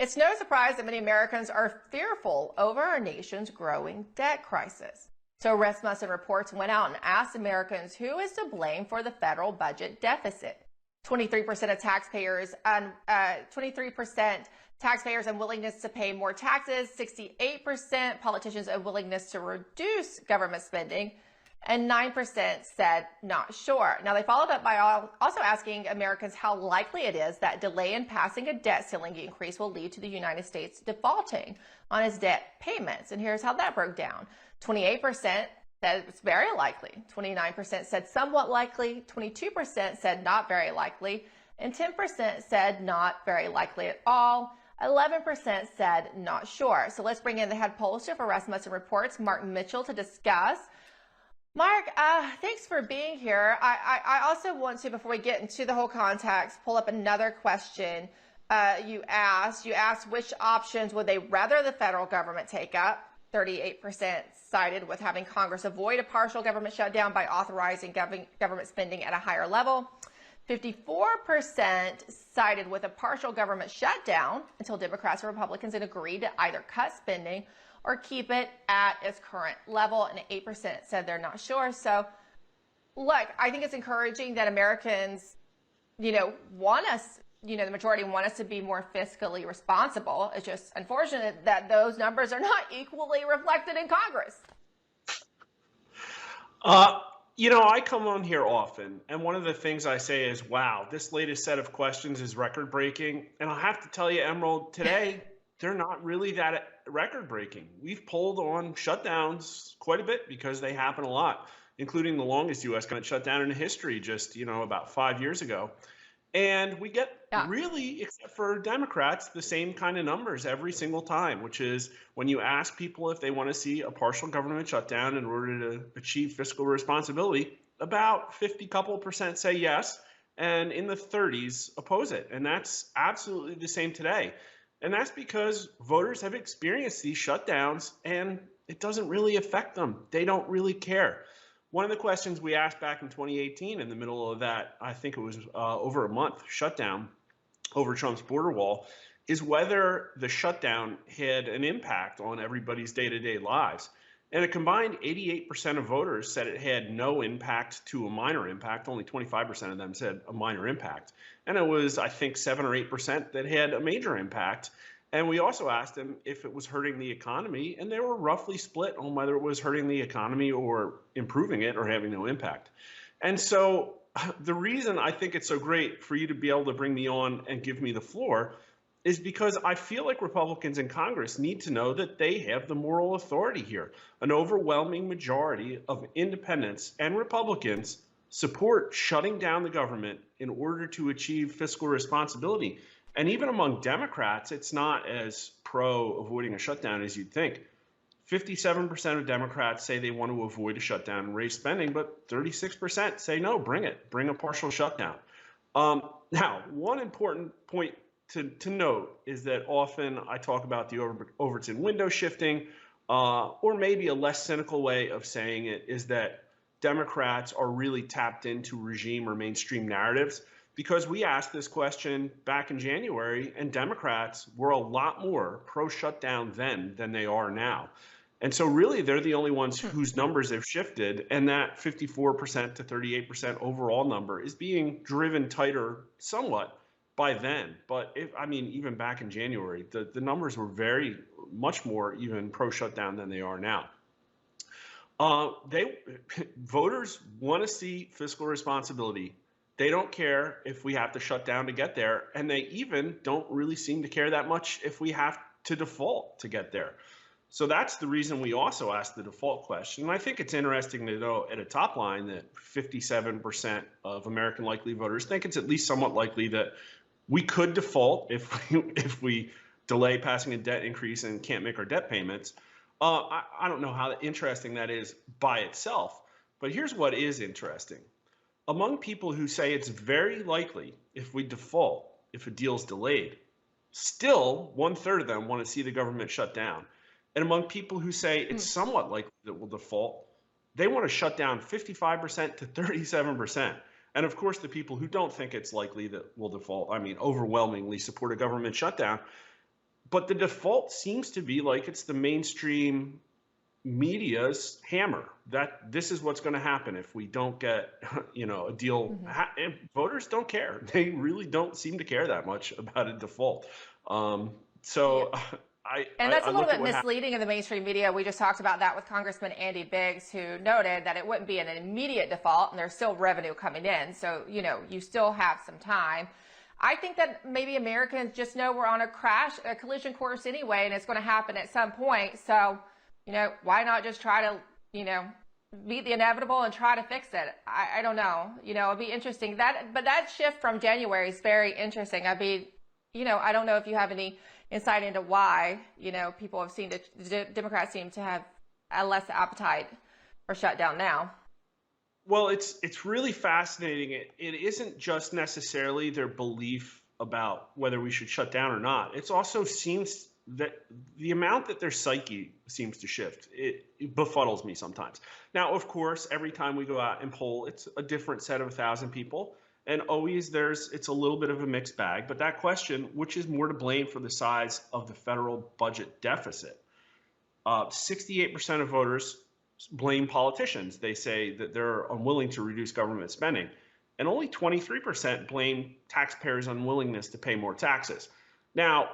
It's no surprise that many Americans are fearful over our nation's growing debt crisis. So Rasmussen Reports went out and asked Americans who is to blame for the federal budget deficit. 23% of taxpayers and 23% taxpayers' unwillingness to pay more taxes, 68% politicians' unwillingness to reduce government spending, and 9% said not sure. Now, they followed up by also asking Americans how likely it is that delay in passing a debt ceiling increase will lead to the United States defaulting on its debt payments. And here's how that broke down. 28% said it's very likely, 29% said somewhat likely, 22% said not very likely, and 10% said not very likely at all. 11% said not sure. So let's bring in the head pollster for Rasmussen Reports, Mark Mitchell, to discuss. Mark, thanks for being here. I also want to, before we get into the whole context, pull up another question you asked. You asked which options would they rather the federal government take up. 38% sided with having Congress avoid a partial government shutdown by authorizing government spending at a higher level. 54% sided with a partial government shutdown until Democrats and Republicans had agreed to either cut spending or keep it at its current level, and 8% said they're not sure. So, look, I think it's encouraging that Americans, want us, the majority want us to be more fiscally responsible. It's just unfortunate that those numbers are not equally reflected in Congress. I come on here often, and one of the things I say is, wow, this latest set of questions is record-breaking. And I have to tell you, Emerald, today, they're not really that record-breaking. We've polled on shutdowns quite a bit because they happen a lot, including the longest U.S. government shutdown in history just, about 5 years ago. And we get really, except for Democrats, the same kind of numbers every single time, which is when you ask people if they want to see a partial government shutdown in order to achieve fiscal responsibility, about 50% say yes, and in the 30s oppose it. And that's absolutely the same today. And that's because voters have experienced these shutdowns and it doesn't really affect them. They don't really care. One of the questions we asked back in 2018 in the middle of that, I think it was over a month shutdown over Trump's border wall, is whether the shutdown had an impact on everybody's day-to-day lives. And a combined 88% of voters said it had no impact to a minor impact. Only 25% of them said a minor impact. And it was, I think, 7 or 8% that had a major impact. And we also asked them if it was hurting the economy, and they were roughly split on whether it was hurting the economy or improving it or having no impact. And so the reason I think it's so great for you to be able to bring me on and give me the floor is because I feel like Republicans in Congress need to know that they have the moral authority here. An overwhelming majority of independents and Republicans support shutting down the government in order to achieve fiscal responsibility. And even among Democrats, it's not as pro avoiding a shutdown as you'd think. 57% of Democrats say they want to avoid a shutdown and raise spending, but 36% say no, bring a partial shutdown. Now, one important point to note is that often I talk about the Overton window shifting, or maybe a less cynical way of saying it is that Democrats are really tapped into regime or mainstream narratives. Because we asked this question back in January, and Democrats were a lot more pro-shutdown then than they are now. And so really, they're the only ones whose numbers have shifted, and that 54% to 38% overall number is being driven tighter somewhat by then. But even back in January, the numbers were very much more even pro-shutdown than they are now. Voters want to see fiscal responsibility. They don't care if we have to shut down to get there, and they even don't really seem to care that much if we have to default to get there. So that's the reason we also asked the default question. And I think it's interesting to know at a top line that 57% of American likely voters think it's at least somewhat likely that we could default if we delay passing a debt increase and can't make our debt payments. I don't know how interesting that is by itself, but here's what is interesting. Among people who say it's very likely if we default, if a deal's delayed, still 1/3 of them want to see the government shut down. And among people who say it's somewhat likely that we'll default, they want to shut down 55% to 37%. And of course, the people who don't think it's likely that we'll default, overwhelmingly support a government shutdown. But the default seems to be like it's the mainstream media's hammer that this is what's going to happen if we don't get a deal. Mhm. And voters don't care. They really don't seem to care that much about a default. Yeah. So And that's I a little look at bit what happened. misleading in the mainstream media. We just talked about that with Congressman Andy Biggs, who noted that it wouldn't be an immediate default and there's still revenue coming in. So, you still have some time. I think that maybe Americans just know we're on a collision course anyway, and it's going to happen at some point. So, why not just try to, beat the inevitable and try to fix it? I don't know. It'd be interesting. But that shift from January is very interesting. I don't know if you have any insight into why, people have seen the Democrats seem to have a less appetite for shutdown now. Well, it's really fascinating. It isn't just necessarily their belief about whether we should shut down or not. It also seems that the amount that their psyche seems to shift, it befuddles me sometimes. Now, of course, every time we go out and poll, it's a different set of 1,000 people. And always it's a little bit of a mixed bag. But that question, which is more to blame for the size of the federal budget deficit? 68% of voters blame politicians. They say that they're unwilling to reduce government spending. And only 23% blame taxpayers' unwillingness to pay more taxes. Now,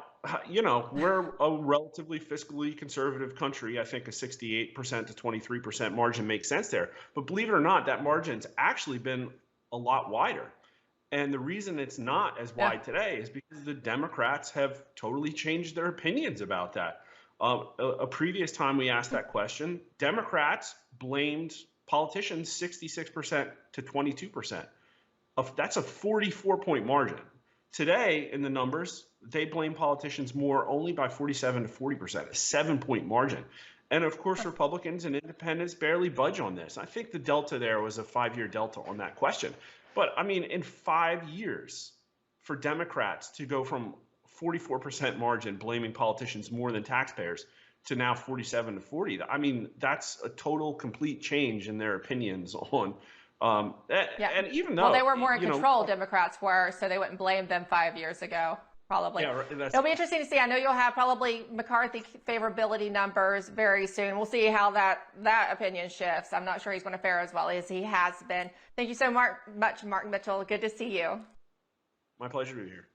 we're a relatively fiscally conservative country. I think a 68% to 23% margin makes sense there. But believe it or not, that margin's actually been a lot wider. And the reason it's not as wide today is because the Democrats have totally changed their opinions about that. A previous time we asked that question, Democrats blamed politicians 66% to 22%. That's a 44-point margin. Today, in the numbers, they blame politicians more only by 47 to 40%, a 7-point margin. And of course, Republicans and independents barely budge on this. I think the delta there was a 5-year delta on that question. But I mean, in 5 years, for Democrats to go from 44% margin blaming politicians more than taxpayers to now 47 to 40, I mean, that's a total complete change in their opinions on. And even though, they were more in control, Democrats were, so they wouldn't blame them 5 years ago. Probably. Yeah, It'll be interesting to see. I know you'll have probably McCarthy favorability numbers very soon. We'll see how that opinion shifts. I'm not sure he's going to fare as well as he has been. Thank you so much, Mark Mitchell. Good to see you. My pleasure to be here.